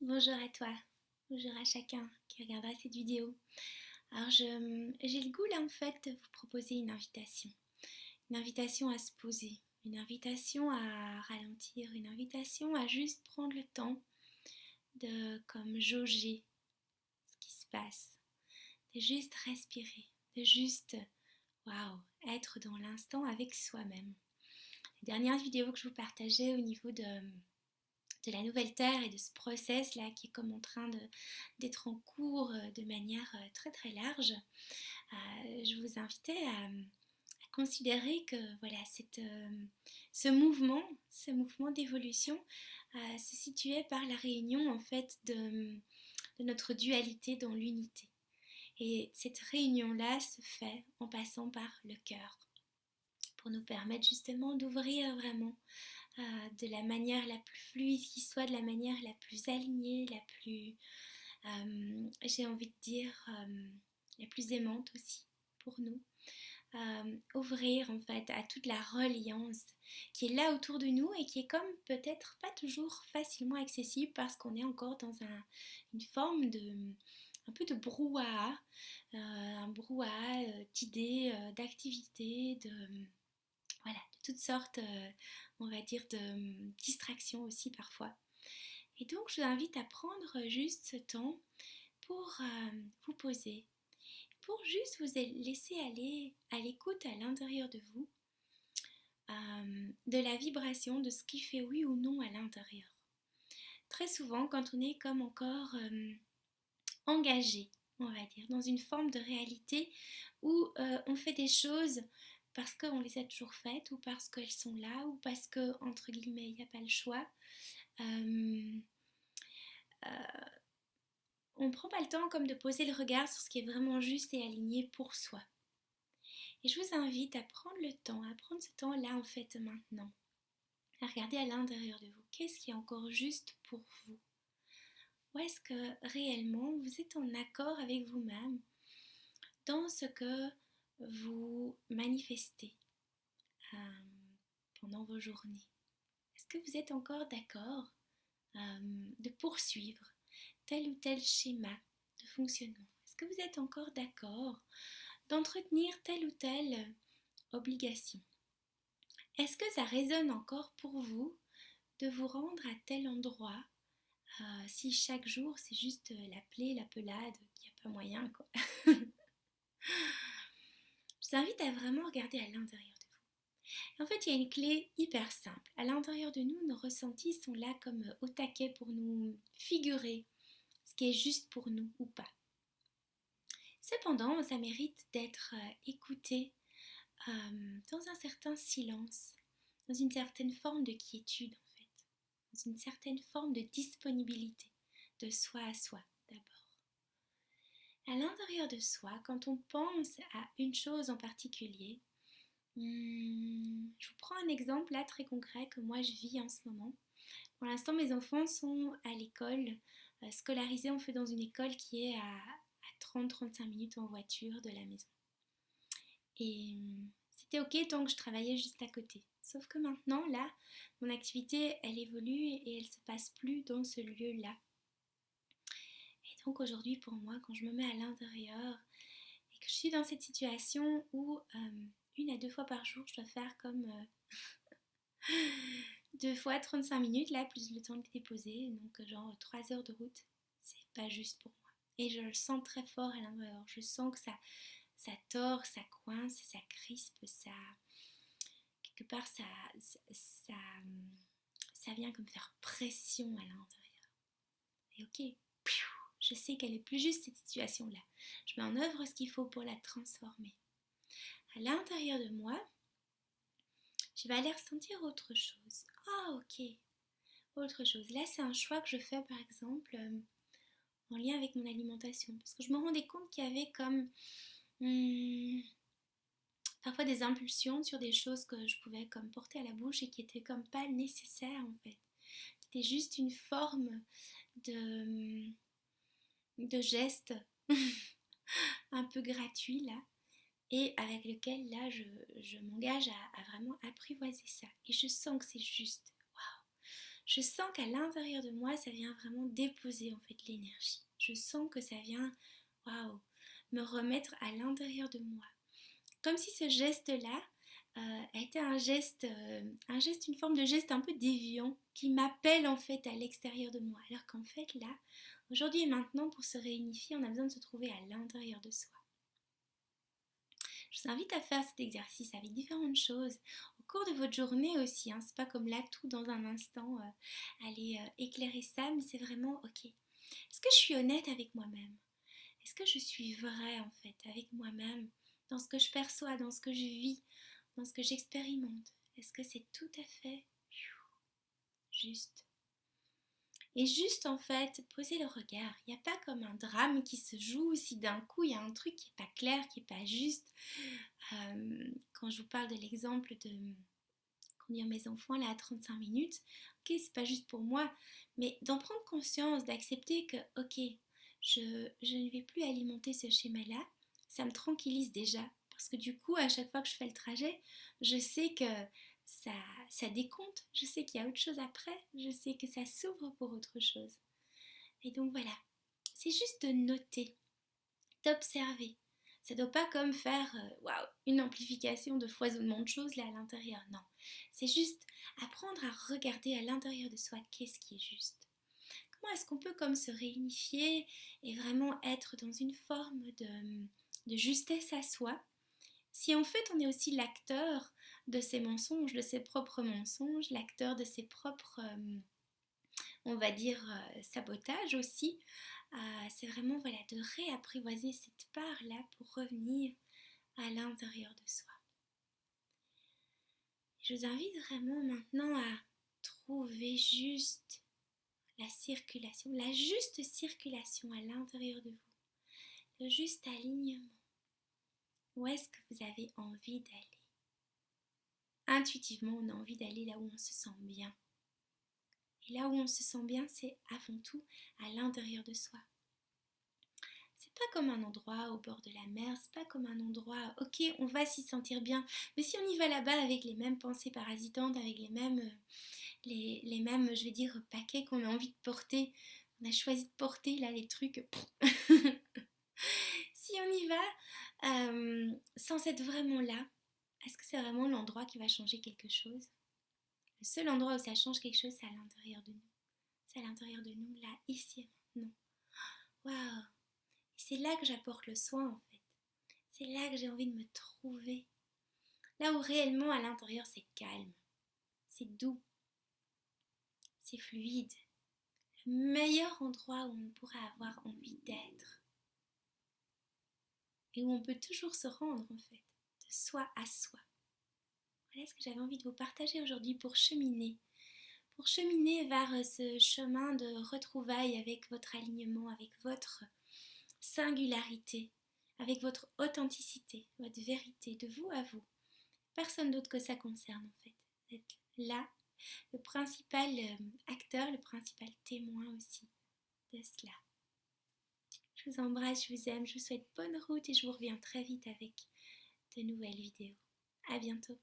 Bonjour à toi, bonjour à chacun qui regardera cette vidéo. Alors j'ai le goût là en fait de vous proposer une invitation à se poser, une invitation à ralentir, une invitation à juste prendre le temps de comme jauger ce qui se passe, de juste respirer, de juste waouh, être dans l'instant avec soi-même. La dernière vidéo que je vous partageais au niveau de la nouvelle terre et de ce process là qui est comme en train d'être en cours de manière très très large, je vous invitais à considérer que voilà ce mouvement d'évolution se situait par la réunion en fait de notre dualité dans l'unité. Et cette réunion là se fait en passant par le cœur pour nous permettre justement d'ouvrir vraiment de la manière la plus fluide qui soit, de la manière la plus alignée, la plus, j'ai envie de dire, la plus aimante aussi pour nous. Ouvrir en fait à toute la reliance qui est là autour de nous et qui est comme peut-être pas toujours facilement accessible parce qu'on est encore dans une forme de un peu de brouhaha, un brouhaha d'idées, d'activités, voilà, de toutes sortes, on va dire, de distractions aussi parfois. Et donc, je vous invite à prendre juste ce temps pour vous poser, pour juste vous laisser aller à l'écoute à l'intérieur de vous, de la vibration, de ce qui fait oui ou non à l'intérieur. Très souvent, quand on est comme encore engagé, on va dire, dans une forme de réalité où on fait des choses parce qu'on les a toujours faites ou parce qu'elles sont là ou parce que, entre guillemets, il n'y a pas le choix. Euh, euh, on ne prend pas le temps comme de poser le regard sur ce qui est vraiment juste et aligné pour soi. Et je vous invite à prendre le temps, à prendre ce temps-là en fait maintenant, à regarder à l'intérieur de vous. Qu'est-ce qui est encore juste pour vous? Où est-ce que réellement vous êtes en accord avec vous-même dans ce que vous manifestez euh, pendant vos journées? Est-ce que vous êtes encore d'accord de poursuivre tel ou tel schéma de fonctionnement? Est-ce que vous êtes encore d'accord d'entretenir telle ou telle obligation? Est-ce que ça résonne encore pour vous de vous rendre à tel endroit si chaque jour c'est juste l'appeler, l'appelade, qu'il n'y a pas moyen quoi? Je vous invite à vraiment regarder à l'intérieur de vous. En fait, il y a une clé hyper simple. À l'intérieur de nous, nos ressentis sont là comme au taquet pour nous figurer ce qui est juste pour nous ou pas. Cependant, ça mérite d'être écouté dans un certain silence, dans une certaine forme de quiétude en fait, dans une certaine forme de disponibilité de soi à soi d'abord. À l'intérieur de soi, quand on pense à une chose en particulier, je vous prends un exemple là très concret que moi je vis en ce moment. Pour l'instant, mes enfants sont à l'école, scolarisés en fait dans une école qui est à 30-35 minutes en voiture de la maison. Et c'était ok tant que je travaillais juste à côté. Sauf que maintenant, là, mon activité, elle évolue et elle se passe plus dans ce lieu-là. Et donc aujourd'hui, pour moi, quand je me mets à l'intérieur et que je suis dans cette situation où 1 à 2 fois par jour, je dois faire comme 2 fois 35 minutes, là, plus le temps de déposer, donc genre 3 heures de route, c'est pas juste pour moi. Et je le sens très fort à l'intérieur. Je sens que ça tord, ça coince, ça crispe, ça quelque part ça, ça vient comme faire pression à l'intérieur. Et ok, je sais qu'elle est plus juste cette situation-là. Je mets en œuvre ce qu'il faut pour la transformer. À l'intérieur de moi, je vais aller ressentir autre chose. Ah ok, autre chose. Là, c'est un choix que je fais par exemple en lien avec mon alimentation. Parce que je me rendais compte qu'il y avait comme parfois des impulsions sur des choses que je pouvais comme porter à la bouche et qui étaient comme pas nécessaires en fait. Qui étaient juste une forme de, de geste un peu gratuit là. Et avec lequel là je m'engage à vraiment apprivoiser ça. Et je sens que c'est juste. Waouh! je sens qu'à l'intérieur de moi, ça vient vraiment déposer en fait l'énergie. Je sens que ça vient, waouh, me remettre à l'intérieur de moi. Comme si ce geste-là était un geste, une forme de geste un peu déviant qui m'appelle en fait à l'extérieur de moi. Alors qu'en fait là, aujourd'hui et maintenant, pour se réunifier, on a besoin de se trouver à l'intérieur de soi. Je vous invite à faire cet exercice avec différentes choses au cours de votre journée aussi. Hein. C'est pas comme là tout dans un instant, aller éclairer ça, mais c'est vraiment ok. Est-ce que je suis honnête avec moi-même? Est-ce que je suis vraie en fait avec moi-même dans ce que je perçois, dans ce que je vis, dans ce que j'expérimente? Est-ce que c'est tout à fait juste? Et juste en fait, poser le regard. Il n'y a pas comme un drame qui se joue si d'un coup il y a un truc qui n'est pas clair, qui n'est pas juste. Quand je vous parle de l'exemple de conduire mes enfants là à 35 minutes, ok, c'est pas juste pour moi, mais d'en prendre conscience, d'accepter que, ok, je ne vais plus alimenter ce schéma-là, ça me tranquillise déjà. Parce que du coup, à chaque fois que je fais le trajet, je sais que ça, ça décompte, je sais qu'il y a autre chose après, je sais que ça s'ouvre pour autre chose. Et donc voilà, c'est juste de noter, d'observer. Ça ne doit pas comme faire waouh, une amplification de foisonnement de choses là à l'intérieur. Non, c'est juste apprendre à regarder à l'intérieur de soi qu'est-ce qui est juste. Comment est-ce qu'on peut comme se réunifier et vraiment être dans une forme de justesse à soi si en fait on est aussi l'acteur de ses mensonges, de ses propres mensonges, l'acteur de ses propres on va dire, sabotage aussi. C'est vraiment voilà, de réapprivoiser cette part-là pour revenir à l'intérieur de soi. Je vous invite vraiment maintenant à trouver juste la circulation, la juste circulation à l'intérieur de vous, le juste alignement. Où est-ce que vous avez envie d'aller? Intuitivement, on a envie d'aller là où on se sent bien. Et là où on se sent bien, c'est avant tout à l'intérieur de soi. C'est pas comme un endroit au bord de la mer, c'est pas comme un endroit, ok, on va s'y sentir bien, mais si on y va là-bas avec les mêmes pensées parasitantes, avec les mêmes, je vais dire, paquets qu'on a envie de porter, on a choisi de porter là les trucs, si on y va sans être vraiment là, est-ce que c'est vraiment l'endroit qui va changer quelque chose? Le seul endroit où ça change quelque chose, c'est à l'intérieur de nous. C'est à l'intérieur de nous, là, ici et maintenant. Waouh! C'est là que j'apporte le soin en fait. C'est là que j'ai envie de me trouver. Là où réellement à l'intérieur c'est calme, c'est doux, c'est fluide. Le meilleur endroit où on pourrait avoir envie d'être. Et où on peut toujours se rendre en fait, de soi à soi. Voilà ce que j'avais envie de vous partager aujourd'hui pour cheminer. Pour cheminer vers ce chemin de retrouvailles avec votre alignement, avec votre singularité, avec votre authenticité, votre vérité, de vous à vous. Personne d'autre que ça concerne en fait. Vous êtes là, le principal acteur, le principal témoin aussi de cela. Je vous embrasse, je vous aime, je vous souhaite bonne route et je vous reviens très vite avec de nouvelles vidéos. À bientôt.